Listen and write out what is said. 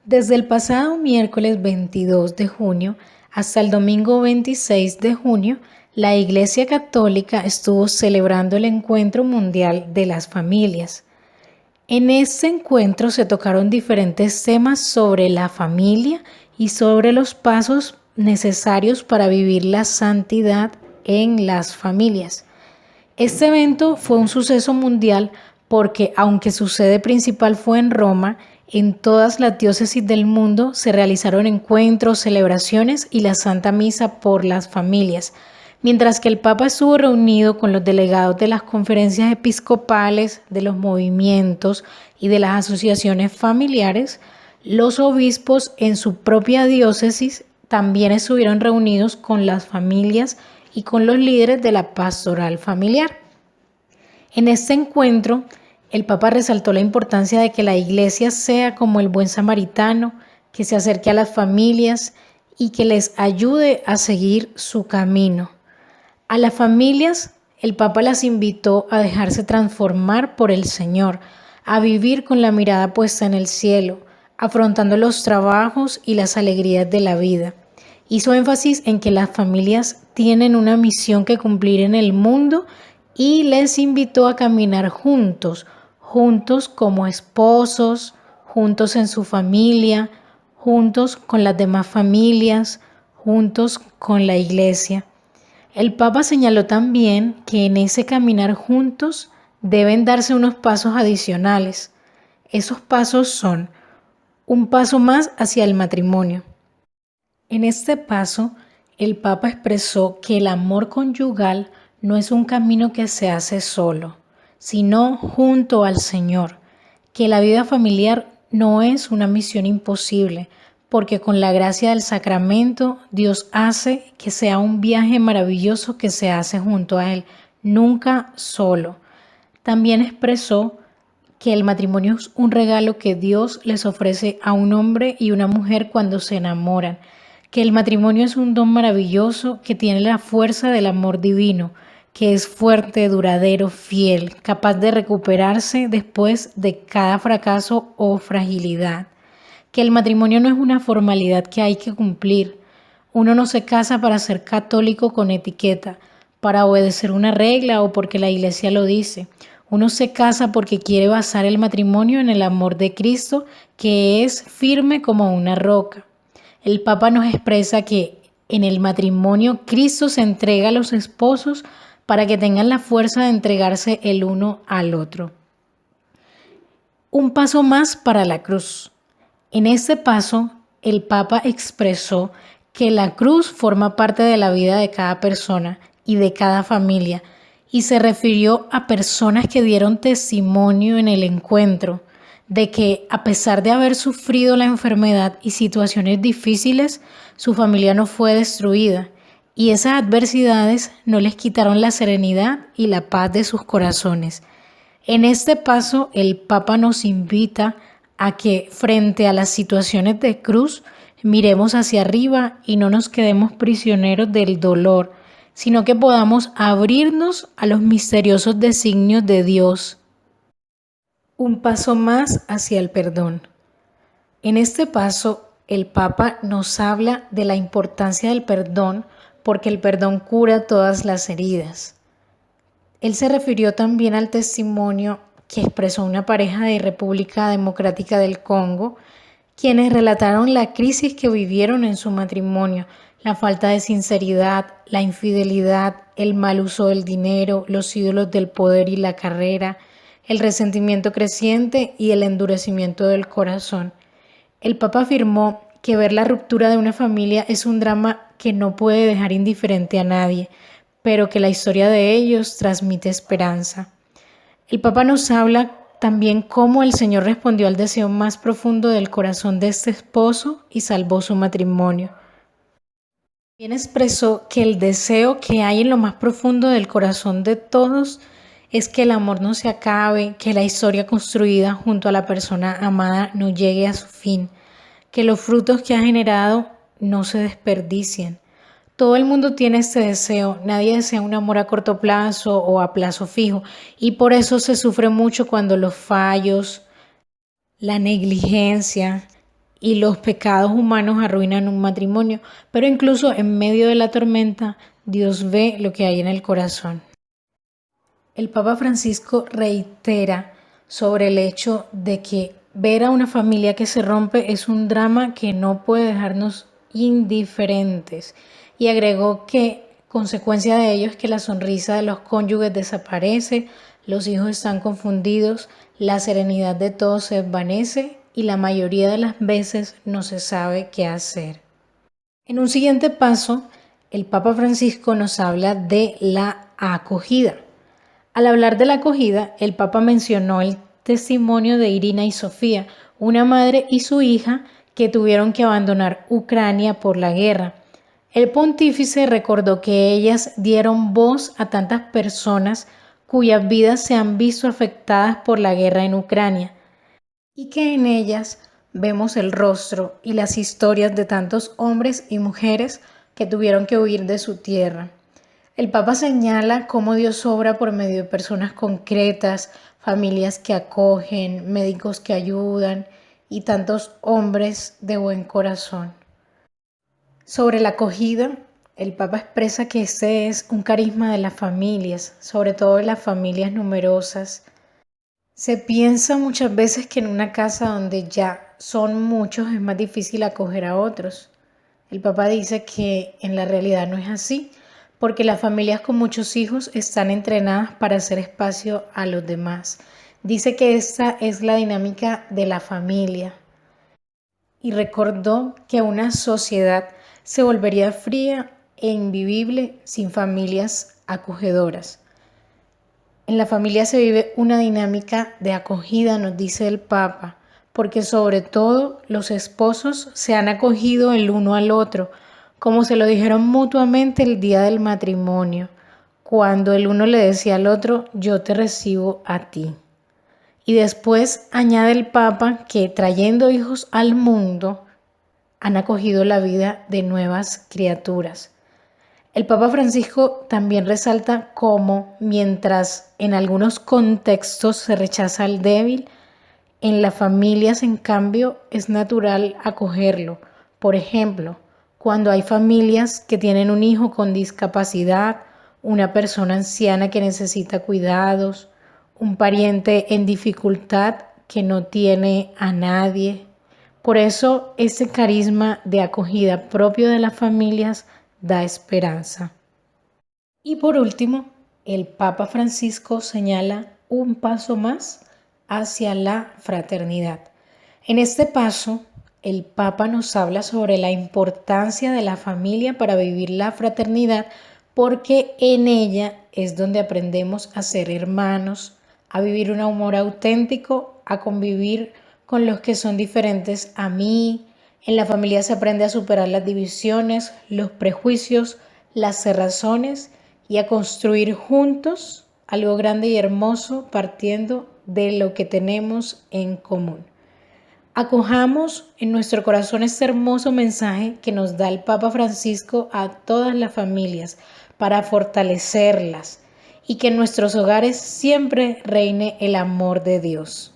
Desde el pasado miércoles 22 de junio hasta el domingo 26 de junio, la Iglesia Católica estuvo celebrando el Encuentro Mundial de las Familias. En este encuentro se tocaron diferentes temas sobre la familia y sobre los pasos necesarios para vivir la santidad en las familias. Este evento fue un suceso mundial porque, aunque su sede principal fue en Roma, en todas las diócesis del mundo se realizaron encuentros, celebraciones y la Santa Misa por las familias. Mientras que el Papa estuvo reunido con los delegados de las conferencias episcopales, de los movimientos y de las asociaciones familiares, los obispos en su propia diócesis también estuvieron reunidos con las familias y con los líderes de la pastoral familiar. En este encuentro, el Papa resaltó la importancia de que la Iglesia sea como el buen samaritano, que se acerque a las familias y que les ayude a seguir su camino. A las familias, el Papa las invitó a dejarse transformar por el Señor, a vivir con la mirada puesta en el cielo, afrontando los trabajos y las alegrías de la vida. Hizo énfasis en que las familias tienen una misión que cumplir en el mundo y les invitó a caminar juntos como esposos, juntos en su familia, juntos con las demás familias, juntos con la Iglesia. El Papa señaló también que en ese caminar juntos deben darse unos pasos adicionales. Esos pasos son un paso más hacia el matrimonio. En este paso, el Papa expresó que el amor conyugal no es un camino que se hace solo, sino junto al Señor, que la vida familiar no es una misión imposible, porque con la gracia del sacramento Dios hace que sea un viaje maravilloso que se hace junto a Él, nunca solo. También expresó que el matrimonio es un regalo que Dios les ofrece a un hombre y una mujer cuando se enamoran, que el matrimonio es un don maravilloso que tiene la fuerza del amor divino, que es fuerte, duradero, fiel, capaz de recuperarse después de cada fracaso o fragilidad, que el matrimonio no es una formalidad que hay que cumplir. Uno no se casa para ser católico con etiqueta, para obedecer una regla o porque la Iglesia lo dice. Uno se casa porque quiere basar el matrimonio en el amor de Cristo, que es firme como una roca. El Papa nos expresa que en el matrimonio Cristo se entrega a los esposos para que tengan la fuerza de entregarse el uno al otro. Un paso más para la cruz. En este paso, el Papa expresó que la cruz forma parte de la vida de cada persona y de cada familia, y se refirió a personas que dieron testimonio en el encuentro de que, a pesar de haber sufrido la enfermedad y situaciones difíciles, su familia no fue destruida, y esas adversidades no les quitaron la serenidad y la paz de sus corazones. En este paso, el Papa nos invita a que, frente a las situaciones de cruz, miremos hacia arriba y no nos quedemos prisioneros del dolor, sino que podamos abrirnos a los misteriosos designios de Dios. Un paso más hacia el perdón. En este paso, el Papa nos habla de la importancia del perdón porque el perdón cura todas las heridas. Él se refirió también al testimonio que expresó una pareja de República Democrática del Congo, quienes relataron la crisis que vivieron en su matrimonio, la falta de sinceridad, la infidelidad, el mal uso del dinero, los ídolos del poder y la carrera, el resentimiento creciente y el endurecimiento del corazón. El Papa afirmó que ver la ruptura de una familia es un drama que no puede dejar indiferente a nadie, pero que la historia de ellos transmite esperanza. El Papa nos habla también cómo el Señor respondió al deseo más profundo del corazón de este esposo y salvó su matrimonio. También expresó que el deseo que hay en lo más profundo del corazón de todos es que el amor no se acabe, que la historia construida junto a la persona amada no llegue a su fin, que los frutos que ha generado no se desperdicien. Todo el mundo tiene este deseo, nadie desea un amor a corto plazo o a plazo fijo, y por eso se sufre mucho cuando los fallos, la negligencia y los pecados humanos arruinan un matrimonio, pero incluso en medio de la tormenta, Dios ve lo que hay en el corazón. El Papa Francisco reitera sobre el hecho de que ver a una familia que se rompe es un drama que no puede dejarnos indiferentes, y agregó que consecuencia de ello es que la sonrisa de los cónyuges desaparece, los hijos están confundidos, la serenidad de todos se desvanece y la mayoría de las veces no se sabe qué hacer. En un siguiente paso, el Papa Francisco nos habla de la acogida. Al hablar de la acogida, el Papa mencionó el testimonio de Irina y Sofía, una madre y su hija que tuvieron que abandonar Ucrania por la guerra. El pontífice recordó que ellas dieron voz a tantas personas cuyas vidas se han visto afectadas por la guerra en Ucrania, y que en ellas vemos el rostro y las historias de tantos hombres y mujeres que tuvieron que huir de su tierra. El Papa señala cómo Dios obra por medio de personas concretas, familias que acogen, médicos que ayudan y tantos hombres de buen corazón. Sobre la acogida, el Papa expresa que este es un carisma de las familias, sobre todo de las familias numerosas. Se piensa muchas veces que en una casa donde ya son muchos es más difícil acoger a otros. El Papa dice que en la realidad no es así, porque las familias con muchos hijos están entrenadas para hacer espacio a los demás. Dice que esta es la dinámica de la familia y recordó que una sociedad se volvería fría e invivible sin familias acogedoras. En la familia se vive una dinámica de acogida, nos dice el Papa, porque sobre todo los esposos se han acogido el uno al otro, como se lo dijeron mutuamente el día del matrimonio, cuando el uno le decía al otro, yo te recibo a ti. Y después añade el Papa que trayendo hijos al mundo, han acogido la vida de nuevas criaturas. El Papa Francisco también resalta cómo, mientras en algunos contextos se rechaza al débil, en las familias, en cambio, es natural acogerlo. Por ejemplo, cuando hay familias que tienen un hijo con discapacidad, una persona anciana que necesita cuidados, un pariente en dificultad que no tiene a nadie. Por eso, ese carisma de acogida propio de las familias da esperanza. Y por último, el Papa Francisco señala un paso más hacia la fraternidad. En este paso, el Papa nos habla sobre la importancia de la familia para vivir la fraternidad, porque en ella es donde aprendemos a ser hermanos, a vivir un amor auténtico, a convivir con los que son diferentes a mí. En la familia se aprende a superar las divisiones, los prejuicios, las cerrazones y a construir juntos algo grande y hermoso partiendo de lo que tenemos en común. Acojamos en nuestro corazón este hermoso mensaje que nos da el Papa Francisco a todas las familias para fortalecerlas y que en nuestros hogares siempre reine el amor de Dios.